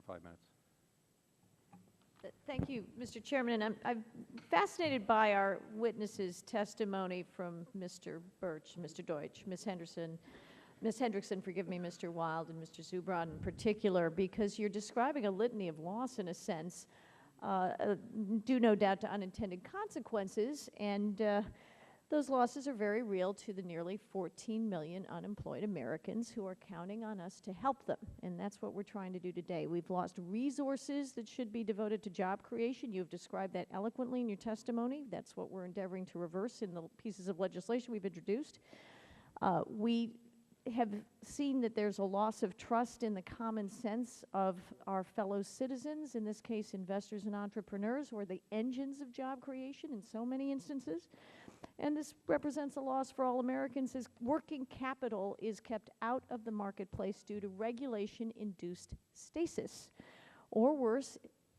5 minutes. Thank you, Mr. Chairman. And I'm fascinated by our witnesses' testimony from Mr. Birch, Mr. Deutsch, Ms. Hendrickson, forgive me, Mr. Wild, and Mr. Zubrod in particular, because you're describing a litany of loss in a sense, due no doubt to unintended consequences, and those losses are very real to the nearly 14 million unemployed Americans who are counting on us to help them, and that's what we're trying to do today. We've lost resources that should be devoted to job creation. You've described that eloquently in your testimony. That's what we're endeavoring to reverse in the pieces of legislation we've introduced. We have seen that there's a loss of trust in the common sense of our fellow citizens, in this case investors and entrepreneurs, who are the engines of job creation in so many instances. And this represents a loss for all Americans as working capital is kept out of the marketplace due to regulation-induced stasis. Or worse,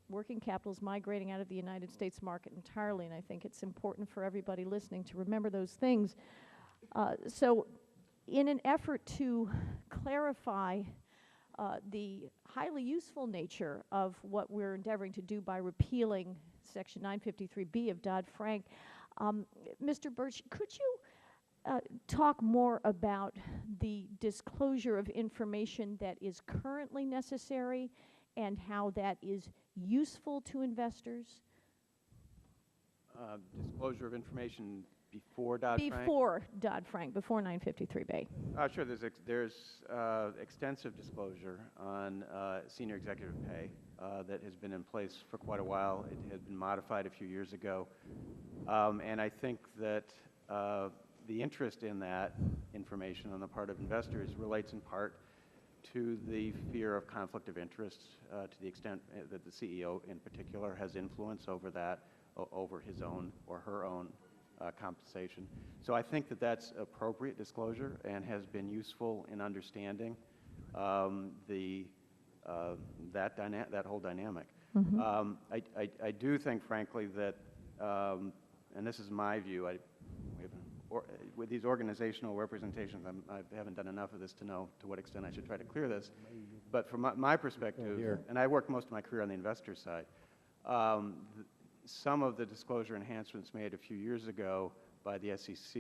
working capital is migrating out of the United States market entirely, and I think it's important for everybody listening to remember those things. So in an effort to clarify the highly useful nature of what we're endeavoring to do by repealing Section 953B of Dodd-Frank, Mr. Birch, could you talk more about the disclosure of information that is currently necessary and how that is useful to investors? Disclosure of information before Dodd-Frank? Before Dodd-Frank, before 953B. Sure. There's extensive disclosure on senior executive pay that has been in place for quite a while. It had been modified a few years ago. And I think that the interest in that information on the part of investors relates in part to the fear of conflict of interest to the extent that the CEO in particular has influence over that, over his own or her own compensation. So I think that that's appropriate disclosure and has been useful in understanding that whole dynamic. Mm-hmm. I do think, frankly, that, and this is my view, with these organizational representations, I haven't done enough of this to know to what extent I should try to clear this. But from my perspective, and I worked most of my career on the investor side, some of the disclosure enhancements made a few years ago by the SEC,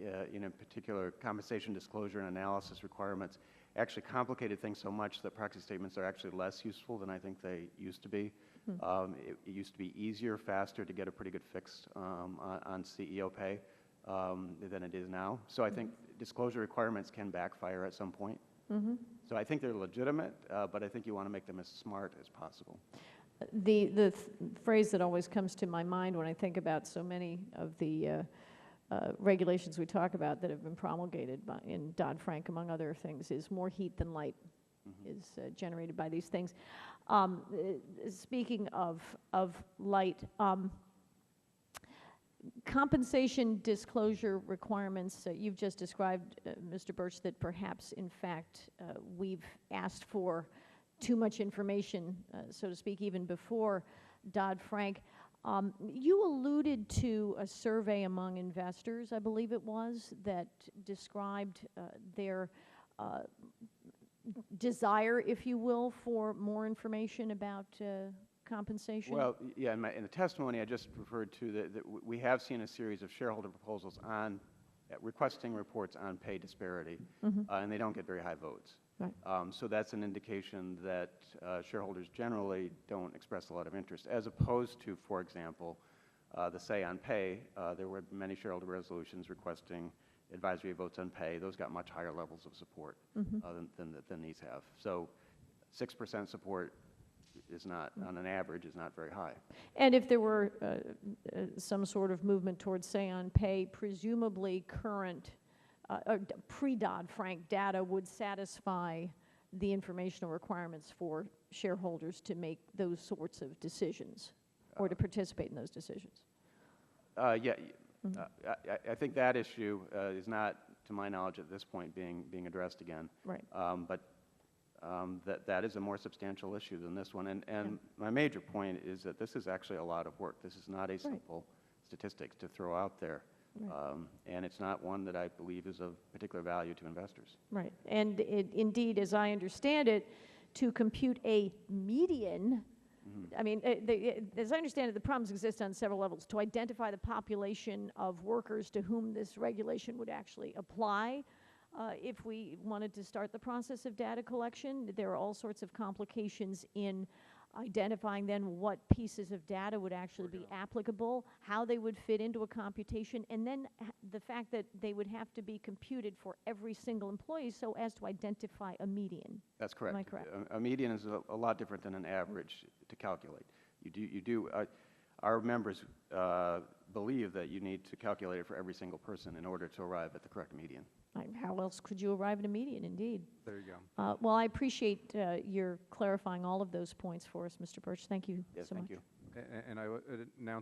in particular compensation disclosure and analysis requirements, actually complicated things so much that proxy statements are actually less useful than I think they used to be. It used to be easier, faster to get a pretty good fix on CEO pay than it is now. So I think disclosure requirements can backfire at some point. So I think they're legitimate, but I think you want to make them as smart as possible. The phrase that always comes to my mind when I think about so many of the regulations we talk about that have been promulgated in Dodd-Frank, among other things, is more heat than light is generated by these things. Speaking of light, compensation disclosure requirements, you've just described, Mr. Birch, that perhaps, in fact, we've asked for too much information, so to speak, even before Dodd-Frank. You alluded to a survey among investors, I believe it was, that described their desire, if you will, for more information about compensation? Well, yeah, in the testimony I just referred to, that we have seen a series of shareholder proposals on requesting reports on pay disparity, and they don't get very high votes. Right. So that's an indication that shareholders generally don't express a lot of interest, as opposed to, for example, the say on pay. There were many shareholder resolutions requesting advisory votes on pay. Those got much higher levels of support than these have. So 6% support is not, on an average, is not very high. And if there were some sort of movement towards say on pay, presumably current pre-Dodd-Frank data would satisfy the informational requirements for shareholders to make those sorts of decisions or to participate in those decisions. Yeah, I think that issue is not, to my knowledge at this point, being addressed again. Right. But that is a more substantial issue than this one. And my major point is that this is actually a lot of work. This is not a simple statistic to throw out there. Right. And it's not one that I believe is of particular value to investors. Right. And indeed, as I understand it, to compute a median. I mean, as I understand it, the problems exist on several levels. To identify the population of workers to whom this regulation would actually apply, if we wanted to start the process of data collection, there are all sorts of complications in identifying then what pieces of data would actually be applicable, how they would fit into a computation, and then the fact that they would have to be computed for every single employee so as to identify a median. That's correct. Am I correct? A median is a lot different than an average to calculate. Our members believe that you need to calculate it for every single person in order to arrive at the correct median. How else could you arrive at a median, indeed? There you go. Well, I appreciate your clarifying all of those points for us, Mr. Birch. Thank you Yes, so much. thank you. And I would announce